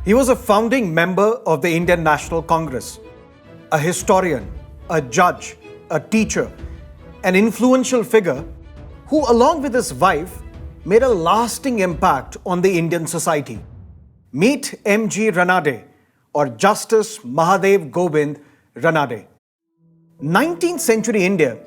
He was a founding member of the Indian National Congress, a historian, a judge, a teacher, an influential figure who, along with his wife, made a lasting impact on the Indian society. Meet M.G. Ranade, or Justice Mahadev Govind Ranade. 19th century India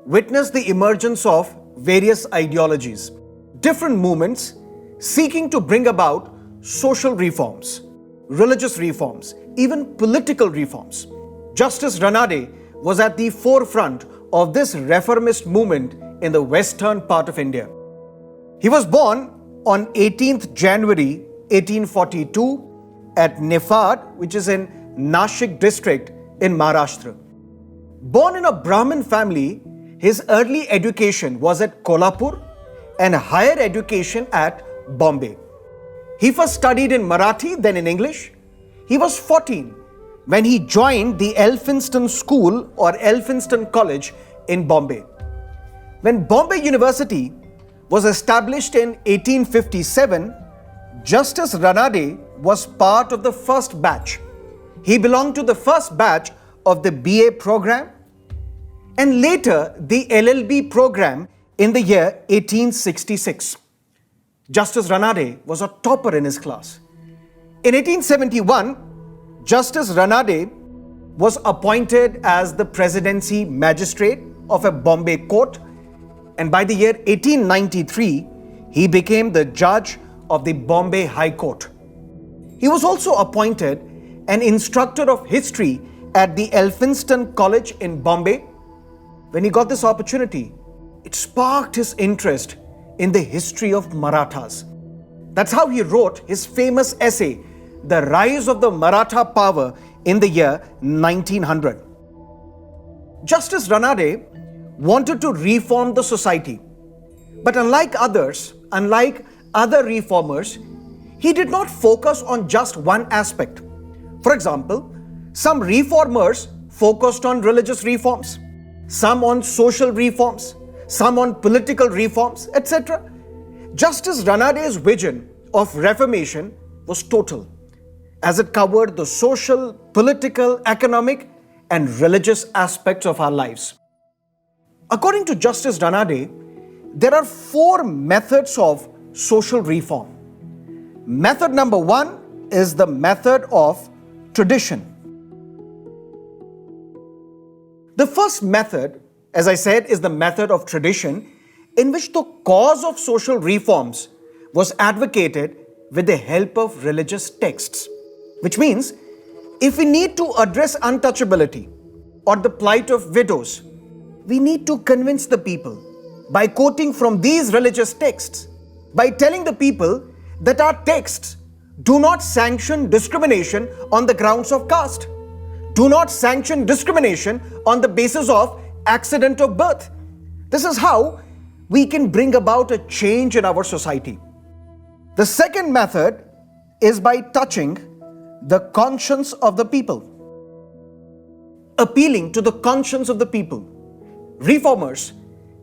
witnessed the emergence of various ideologies, different movements seeking to bring about social reforms, religious reforms, even political reforms. Justice Ranade was at the forefront of this reformist movement in the western part of India. He was born on 18th January 1842 at Nifad, which is in Nashik district in Maharashtra. Born in a Brahmin family, his early education was at Kolhapur and higher education at Bombay. He first studied in Marathi, then in English. He was 14 when he joined the Elphinstone School or Elphinstone College in Bombay. When Bombay University was established in 1857, Justice Ranade was part of the first batch. He belonged to the first batch of the BA program and later the LLB program in the year 1866. Justice Ranade was a topper in his class. In 1871, Justice Ranade was appointed as the presidency magistrate of a Bombay court, and by the year 1893, he became the judge of the Bombay High Court. He was also appointed an instructor of history at the Elphinstone College in Bombay. When he got this opportunity, it sparked his interest in the history of Marathas. That's how he wrote his famous essay, The Rise of the Maratha Power, in the year 1900. Justice Ranade wanted to reform the society. But unlike other reformers, he did not focus on just one aspect. For example, some reformers focused on religious reforms, some on social reforms, some on political reforms, etc. Justice Ranade's vision of reformation was total, as it covered the social, political, economic, and religious aspects of our lives. According to Justice Ranade, there are 4 methods of social reform. Method number 1 is the method of tradition. The first method, as I said, is the method of tradition, in which the cause of social reforms was advocated with the help of religious texts. Which means, if we need to address untouchability or the plight of widows, we need to convince the people by quoting from these religious texts, by telling the people that our texts do not sanction discrimination on the grounds of caste, do not sanction discrimination on the basis of accident of birth. This is how we can bring about a change in our society. The second method is by touching the conscience of the people, appealing to the conscience of the people. Reformers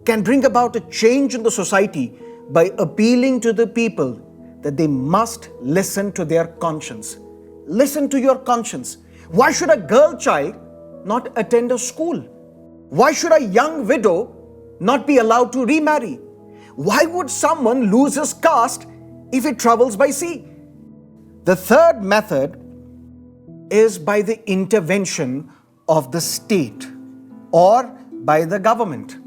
can bring about a change in the society by appealing to the people that they must listen to their conscience. Listen to your conscience. Why should a girl child not attend a school? Why should a young widow not be allowed to remarry? Why would someone lose his caste if he travels by sea? The third method is by the intervention of the state or by the government.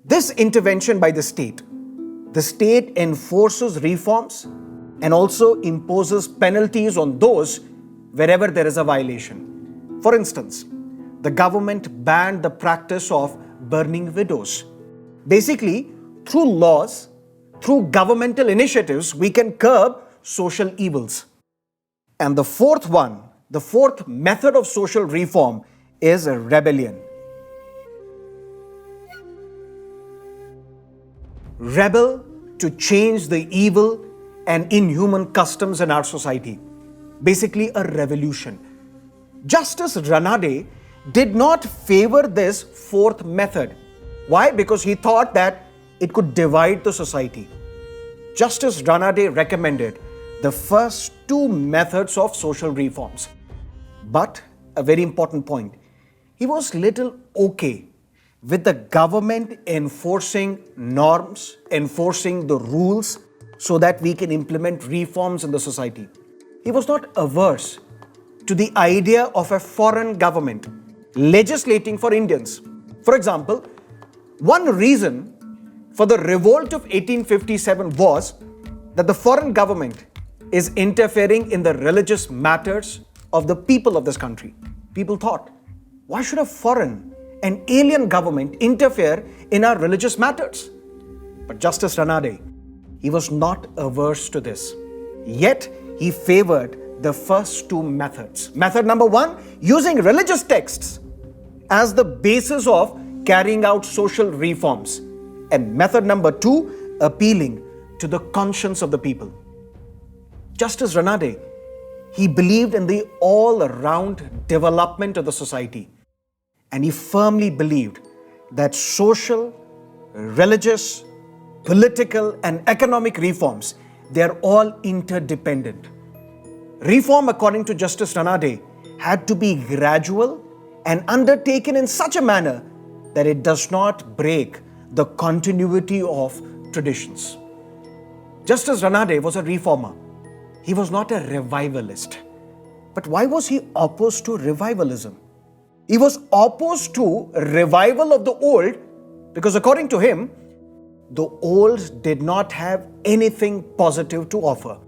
This intervention by the state enforces reforms and also imposes penalties on those wherever there is a violation. For instance, the government banned the practice of burning widows. Basically, through laws, through governmental initiatives, we can curb social evils. And the fourth method of social reform is rebellion. Rebel to change the evil and inhuman customs in our society. Basically, a revolution. Justice Ranade did not favor this fourth method. Why? Because he thought that it could divide the society. Justice Ranade recommended the first two methods of social reforms. But a very important point, he was little okay with the government enforcing norms, enforcing the rules so that we can implement reforms in the society. He was not averse to the idea of a foreign government legislating for Indians. For example, one reason for the revolt of 1857 was that the foreign government is interfering in the religious matters of the people of this country. People thought, why should a foreign, an alien government interfere in our religious matters? But Justice Ranade, he was not averse to this. Yet, he favored the first two methods. Method number one, using religious texts as the basis of carrying out social reforms. And method number two, appealing to the conscience of the people. Justice Ranade, he believed in the all-around development of the society. And he firmly believed that social, religious, political and economic reforms, they are all interdependent. Reform, according to Justice Ranade, had to be gradual and undertaken in such a manner that it does not break the continuity of traditions. Justice Ranade was a reformer. He was not a revivalist. But why was he opposed to revivalism? He was opposed to revival of the old because according to him, the old did not have anything positive to offer.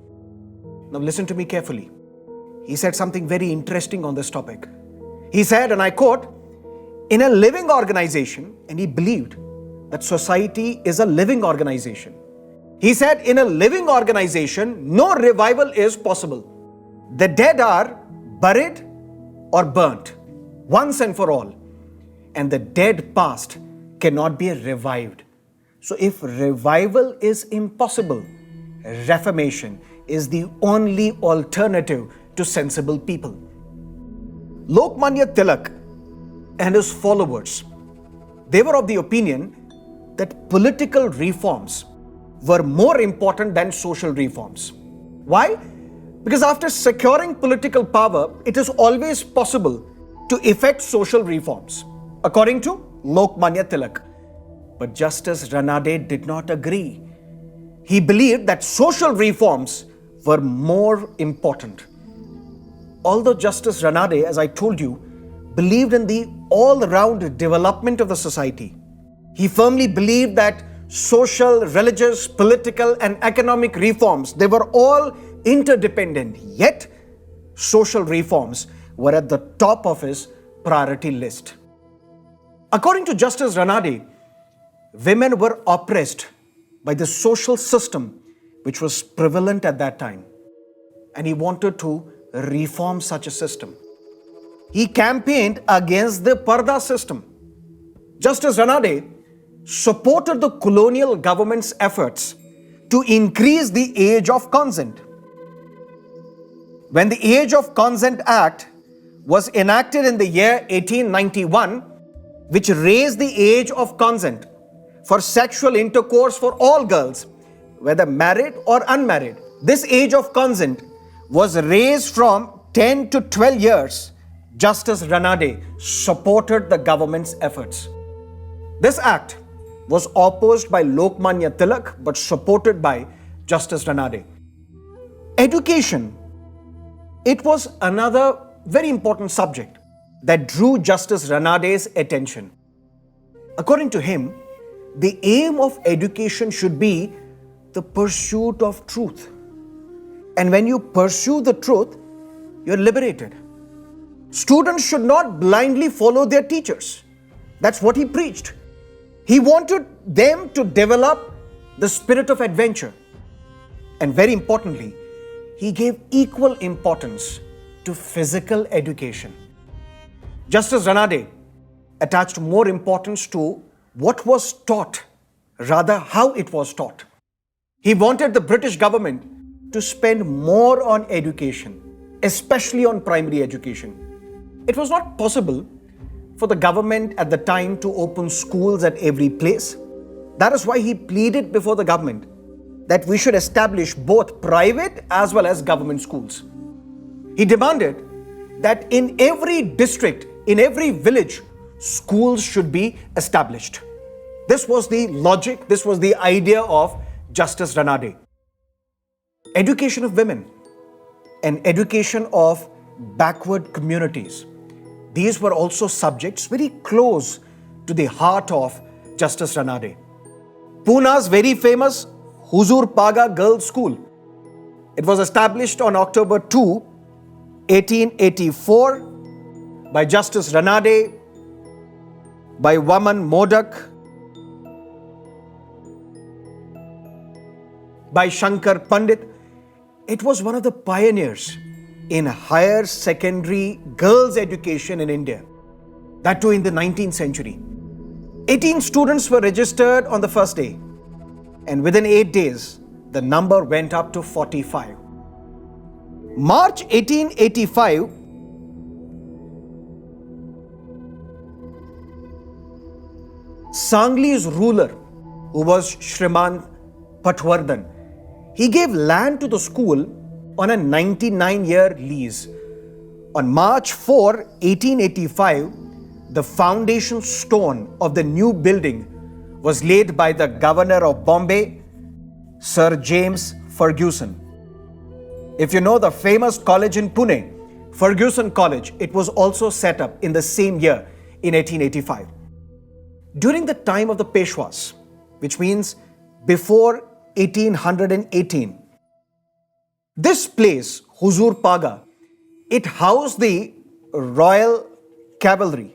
Now listen to me carefully. He said something very interesting on this topic. He said, and I quote, in a living organization, and he believed that society is a living organization. He said, in a living organization, no revival is possible. The dead are buried or burnt once and for all. And the dead past cannot be revived. So if revival is impossible, reformation is the only alternative to sensible people. Lokmanya Tilak and his followers, they were of the opinion that political reforms were more important than social reforms. Why? Because after securing political power, it is always possible to effect social reforms, according to Lokmanya Tilak. But Justice Ranade did not agree. He believed that social reforms were more important. Although Justice Ranade, as I told you, believed in the all-round development of the society, he firmly believed that social, religious, political and economic reforms, they were all interdependent. Yet, social reforms were at the top of his priority list. According to Justice Ranade, women were oppressed by the social system which was prevalent at that time. And he wanted to reform such a system. He campaigned against the Parda system. Justice Ranade supported the colonial government's efforts to increase the age of consent. When the Age of Consent Act was enacted in the year 1891, which raised the age of consent for sexual intercourse for all girls, whether married or unmarried. This age of consent was raised from 10 to 12 years. Justice Ranade supported the government's efforts. This act was opposed by Lokmanya Tilak but supported by Justice Ranade. Education, it was another very important subject that drew Justice Ranade's attention. According to him, the aim of education should be the pursuit of truth. And when you pursue the truth, you're liberated. Students should not blindly follow their teachers. That's what he preached. He wanted them to develop the spirit of adventure. And very importantly, he gave equal importance to physical education. Justice Ranade attached more importance to what was taught, rather how it was taught. He wanted the British government to spend more on education, especially on primary education. It was not possible for the government at the time to open schools at every place. That is why he pleaded before the government that we should establish both private as well as government schools. He demanded that in every district, in every village, schools should be established. This was the logic, this was the idea of Justice Ranade. Education of women and education of backward communities. These were also subjects very close to the heart of Justice Ranade. Pune's very famous Huzurpaga Girls' School. It was established on October 2, 1884 by Justice Ranade, by Vaman Modak, by Shankar Pandit. It was one of the pioneers in higher secondary girls' education in India, that too in the 19th century. 18 students were registered on the first day, and within 8 days, the number went up to 45. March 1885, Sangli's ruler, who was Shriman Patwardhan, he gave land to the school on a 99-year lease. On March 4, 1885, the foundation stone of the new building was laid by the Governor of Bombay, Sir James Fergusson. If you know the famous college in Pune, Fergusson College, it was also set up in the same year in 1885. During the time of the Peshwas, which means before 1818, this place, Huzurpaga, it housed the Royal Cavalry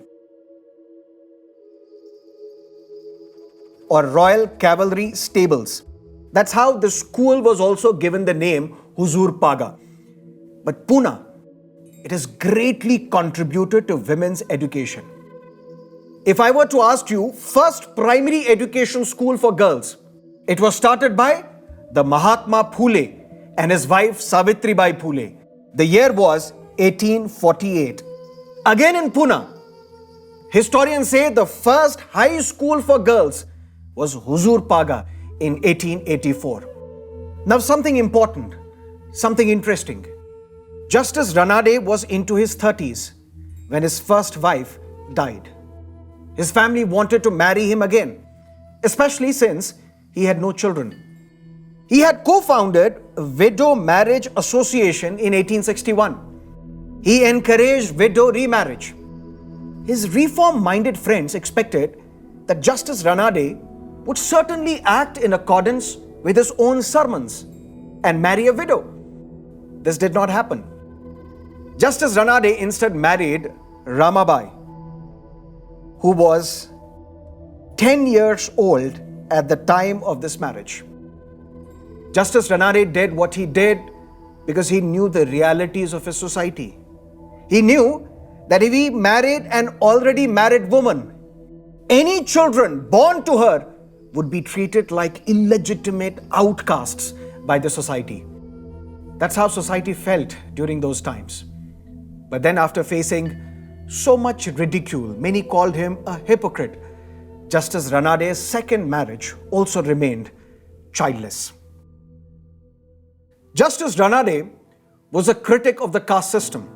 or Royal Cavalry Stables. That's how the school was also given the name Huzurpaga. But Pune, it has greatly contributed to women's education. If I were to ask you, first primary education school for girls, it was started by the Mahatma Phule and his wife Savitribai Phule. The year was 1848. Again in Pune, historians say the first high school for girls was Huzurpaga in 1884. Now something important, something interesting. Justice Ranade was into his 30s when his first wife died. His family wanted to marry him again, especially since he had no children. He had co-founded a Widow Marriage Association in 1861. He encouraged widow remarriage. His reform-minded friends expected that Justice Ranade would certainly act in accordance with his own sermons and marry a widow. This did not happen. Justice Ranade instead married Ramabai, who was 10 years old at the time of this marriage. Justice Ranade did what he did because he knew the realities of his society. He knew that if he married an already married woman, any children born to her would be treated like illegitimate outcasts by the society. That's how society felt during those times. But then after facing so much ridicule, many called him a hypocrite. Justice Ranade's second marriage also remained childless. Justice Ranade was a critic of the caste system.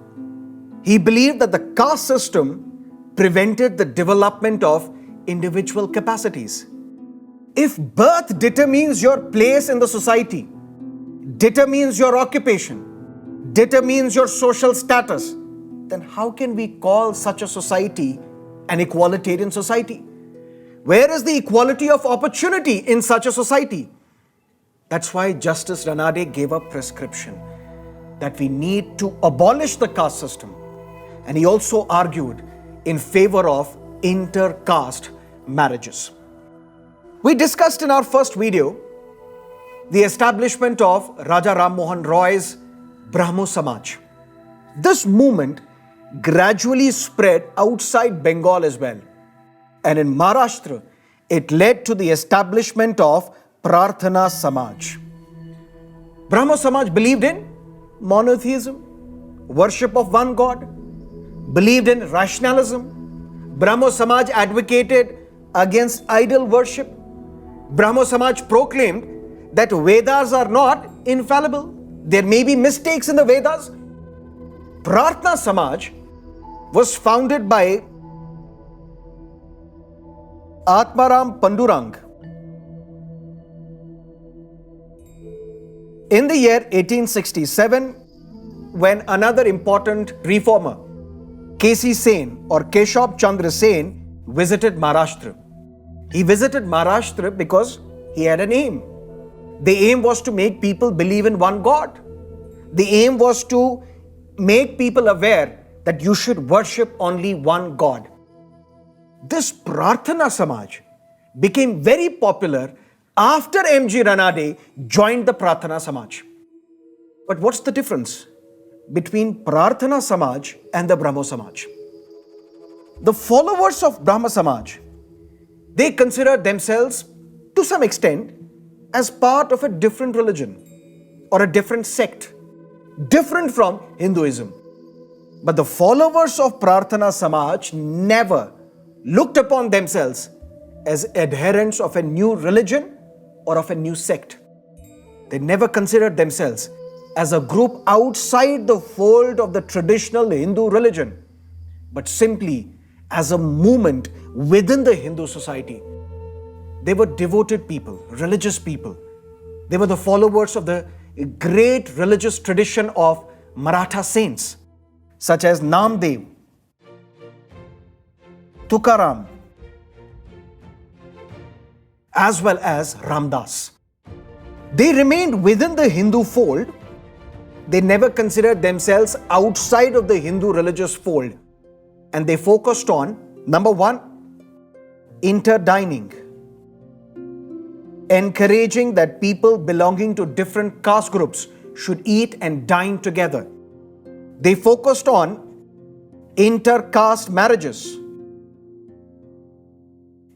He believed that the caste system prevented the development of individual capacities. If birth determines your place in the society, determines your occupation, determines your social status, then how can we call such a society an egalitarian society? Where is the equality of opportunity in such a society? That's why Justice Ranade gave a prescription that we need to abolish the caste system. And he also argued in favor of inter-caste marriages. We discussed in our first video the establishment of Raja Ram Mohan Roy's Brahmo Samaj. This movement gradually spread outside Bengal as well. And in Maharashtra, it led to the establishment of Prarthana Samaj. Brahmo Samaj believed in monotheism, worship of one God, believed in rationalism. Brahmo Samaj advocated against idol worship. Brahmo Samaj proclaimed that Vedas are not infallible. There may be mistakes in the Vedas. Prarthana Samaj was founded by Atmaram Pandurang in the year 1867, when another important reformer, K.C. Sen or Keshab Chandra Sen, visited Maharashtra. He visited Maharashtra because he had an aim. The aim was to make people believe in one God. The aim was to make people aware that you should worship only one God. This Prarthana Samaj became very popular after M.G. Ranade joined the Prarthana Samaj. But what's the difference between Prarthana Samaj and the Brahmo Samaj? The followers of Brahma Samaj, they consider themselves to some extent as part of a different religion or a different sect, different from Hinduism. But the followers of Prarthana Samaj never looked upon themselves as adherents of a new religion or of a new sect. They never considered themselves as a group outside the fold of the traditional Hindu religion, but simply as a movement within the Hindu society. They were devoted people, religious people. They were the followers of the great religious tradition of Maratha saints, such as Namdev, Tukaram, as well as Ramdas. They remained within the Hindu fold. They never considered themselves outside of the Hindu religious fold. And they focused on, number one, interdining, encouraging that people belonging to different caste groups should eat and dine together. They focused on inter-caste marriages.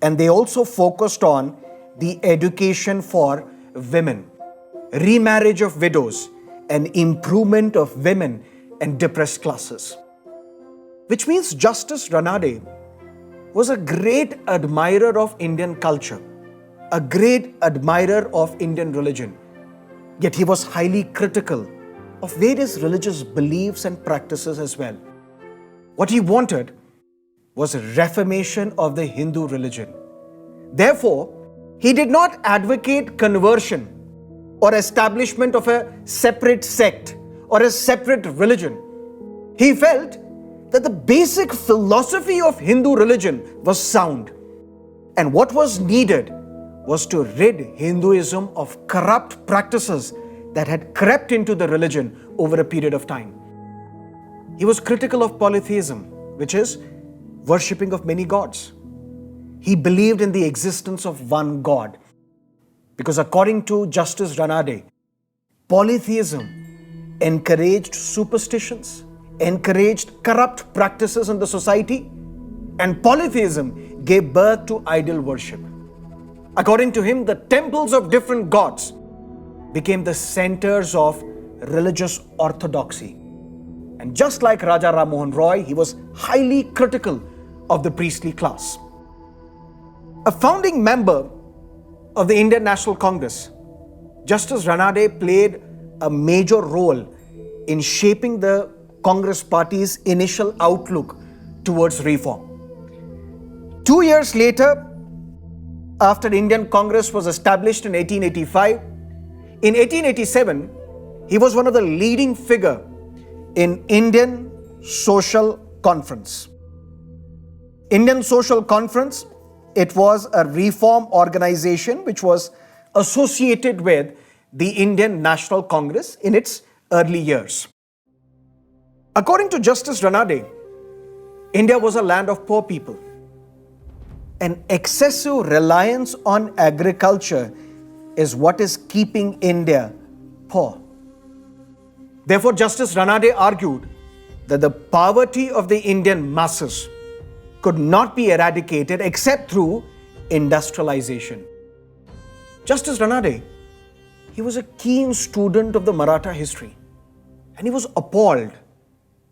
And they also focused on the education for women, remarriage of widows, and improvement of women and depressed classes. Which means Justice Ranade was a great admirer of Indian culture, a great admirer of Indian religion. Yet he was highly critical of various religious beliefs and practices as well. What he wanted was a reformation of the Hindu religion. Therefore, he did not advocate conversion or establishment of a separate sect or a separate religion. He felt that the basic philosophy of Hindu religion was sound, and what was needed was to rid Hinduism of corrupt practices that had crept into the religion over a period of time. He was critical of polytheism, which is worshipping of many gods. He believed in the existence of one God, because according to Justice Ranade, polytheism encouraged superstitions, encouraged corrupt practices in the society, and polytheism gave birth to idol worship. According to him, the temples of different gods became the centers of religious orthodoxy. And just like Raja Ram Mohan Roy, he was highly critical of the priestly class. A founding member of the Indian National Congress, Justice Ranade played a major role in shaping the Congress party's initial outlook towards reform. 2 years later, after Indian Congress was established in 1885, in 1887, he was one of the leading figures in Indian Social Conference. Indian Social Conference, it was a reform organization which was associated with the Indian National Congress in its early years. According to Justice Ranade, India was a land of poor people. An excessive reliance on agriculture is what is keeping India poor. Therefore, Justice Ranade argued that the poverty of the Indian masses could not be eradicated except through industrialization. Justice Ranade, he was a keen student of the Maratha history, and he was appalled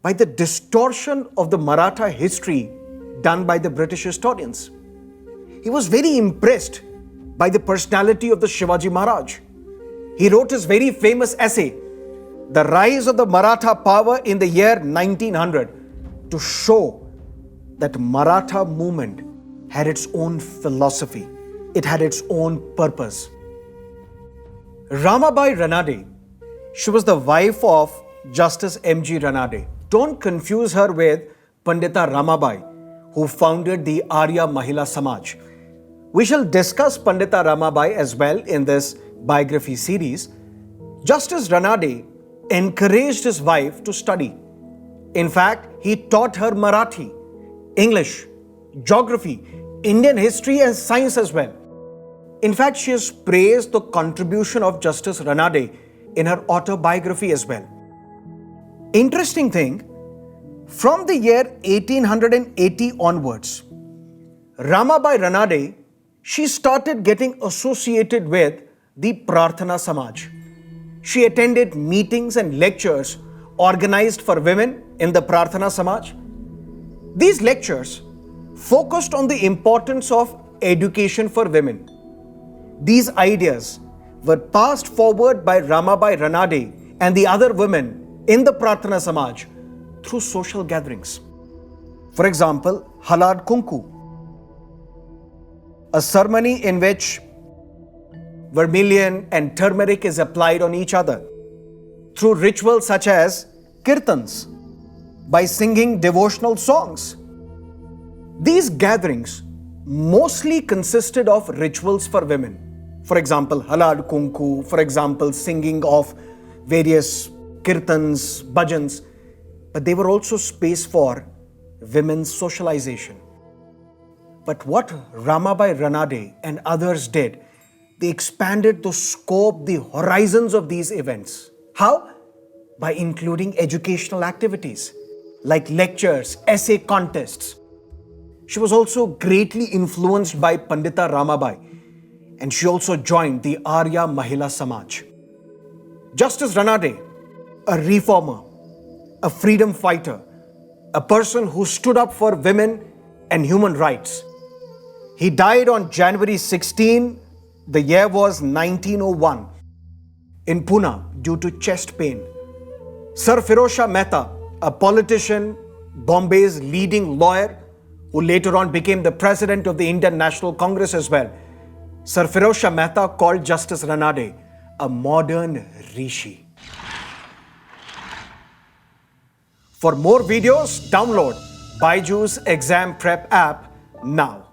by the distortion of the Maratha history done by the British historians. He was very impressed by the personality of the Shivaji Maharaj. He wrote his very famous essay, The Rise of the Maratha Power in the year 1900, to show that Maratha movement had its own philosophy. It had its own purpose. Ramabai Ranade, she was the wife of Justice M.G. Ranade. Don't confuse her with Pandita Ramabai, who founded the Arya Mahila Samaj. We shall discuss Pandita Ramabai as well in this biography series. Justice Ranade encouraged his wife to study. In fact, he taught her Marathi, English, geography, Indian history and science as well. In fact, she has praised the contribution of Justice Ranade in her autobiography as well. Interesting thing, from the year 1880 onwards, Ramabai Ranade, she started getting associated with the Prarthana Samaj. She attended meetings and lectures organized for women in the Prarthana Samaj. These lectures focused on the importance of education for women. These ideas were passed forward by Ramabai Ranade and the other women in the Prarthana Samaj through social gatherings. For example, Halad Kunku, a ceremony in which vermilion and turmeric is applied on each other, through rituals such as kirtans, by singing devotional songs. These gatherings mostly consisted of rituals for women. For example, Halad Kunku, for example, singing of various kirtans, bhajans, but they were also space for women's socialization. But what Ramabai Ranade and others did, they expanded the scope, the horizons of these events. How? By including educational activities like lectures, essay contests. She was also greatly influenced by Pandita Ramabai, and she also joined the Arya Mahila Samaj. Justice Ranade, a reformer, a freedom fighter, a person who stood up for women and human rights. He died on January 16, the year was 1901, in Pune due to chest pain. Sir Firozshah Mehta, a politician, Bombay's leading lawyer, who later on became the president of the Indian National Congress as well. Sir Firozshah Mehta called Justice Ranade a modern rishi. For more videos, download BYJU'S Exam Prep app now.